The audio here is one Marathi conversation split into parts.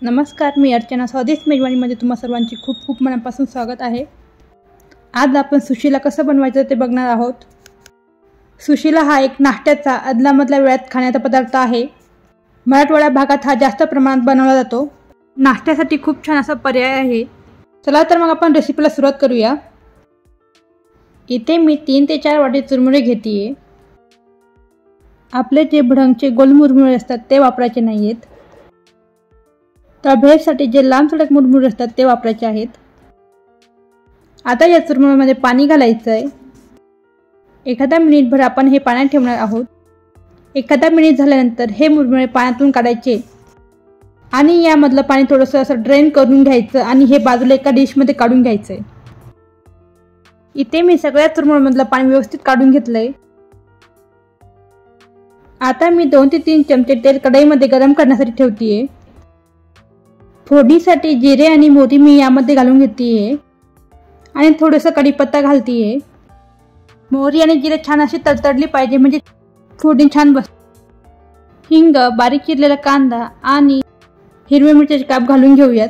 नमस्कार, मी अर्चना. स्वादिष्ट मेजवानीमध्ये तुम्हा सर्वांची खूप खूप मनापासून स्वागत आहे. आज आपण सुशिला कसं बनवायचं ते बघणार आहोत. सुशिला हा एक नाश्त्याचा अदलामधल्या वेळात खाण्याचा पदार्थ आहे. मराठवाडा भागात हा जास्त प्रमाणात बनवला जातो. नाश्त्यासाठी खूप छान असा पर्याय आहे. चला तर मग आपण रेसिपीला सुरुवात करूया. इथे मी 3 ते 4 वाटी चुरमुरे घेते. आपले जे भडंगचे गोल मुरमुरे असतात ते वापरायचे नाही आहेत, तर भेळसाठी जे लांब सडक मुरमुरे असतात ते वापरायचे आहेत. आता या चुरमुऱ्यामध्ये पाणी घालायचं आहे. एखादा मिनिटभर आपण हे पाण्यात ठेवणार आहोत. एखादा मिनिट झाल्यानंतर हे मुरमुरे पाण्यातून काढायचे आणि यामधलं पाणी थोडंसं असं ड्रेन करून घ्यायचं आणि हे बाजूला एका डिशमध्ये काढून घ्यायचं आहे. इथे मी सगळ्या चुरमुऱ्यामधलं पाणी व्यवस्थित काढून घेतलंय. आता मी 2 ते 3 चमचे तेल कढईमध्ये गरम करण्यासाठी ठेवतेय. फोडणीसाठी जिरे आणि मोहरी मी यामध्ये घालून घेतेय आणि थोडंसं कढीपत्ता घालतेय. मोहरी आणि जिरे छान अशी तडतडली पाहिजे, म्हणजे फोडणी छान बस. हिंग, बारीक चिरलेला कांदा आणि हिरव्या मिरचीचे काप घालून घेऊयात.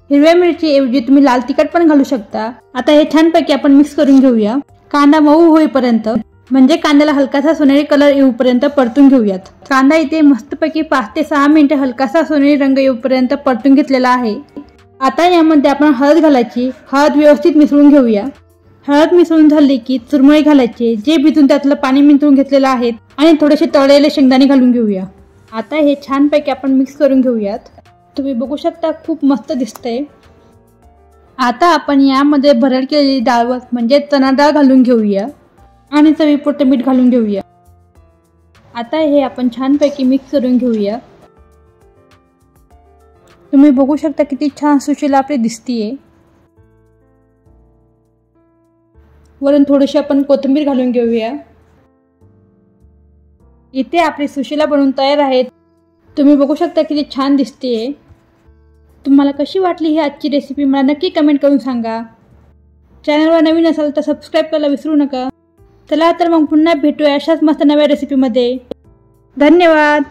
हिरव्या मिरची ऐवजी तुम्ही लाल तिखट पण घालू शकता. आता हे छानपैकी आपण मिक्स करून घेऊया. कांदा मऊ होईपर्यंत, म्हणजे कांद्याला हलकासा सोनेरी कलर येऊपर्यंत परतून घेऊयात. कांदा इथे मस्तपैकी 5 ते 6 मिनिटे हलकासा सोनेरी रंग येऊपर्यंत परतून घेतलेला आहे. आता यामध्ये आपण हळद घालायची. हळद व्यवस्थित मिसळून घेऊया. हळद मिसळून झाली की चुरमुरे घालायचे, जे भिजून त्यातलं पाणी मिसळून घेतलेलं आहे, आणि थोडेसे तळलेले शेंगदाणे घालून घेऊया. आता हे छानपैकी आपण मिक्स करून घेऊयात. तुम्ही बघू शकता, खूप मस्त दिसतंय. आता आपण यामध्ये भरड केलेली डाळ म्हणजे चणा डाळ घालून घेऊया आणि चवीपुरतं मीठ घालून घेऊया. आता हे आपण छानपैकी मिक्स करून घेऊया. तुम्ही बघू शकता किती छान सुशिला आपली दिसतीये. वरून थोडीशी आपण कोथिंबीर घालून घेऊया. इथे आपली सुशिला बनवून तयार आहे. तुम्ही बघू शकता किती छान दिसतीये. तुम्हाला कशी वाटली ही आजची रेसिपी मला नक्की कमेंट करून सांगा. चॅनलवर नवीन असाल तर सबस्क्राईब करायला विसरू नका. चला तर मग पुन्हा भेटूया अशाच मस्त नव्या रेसिपीमध्ये. धन्यवाद.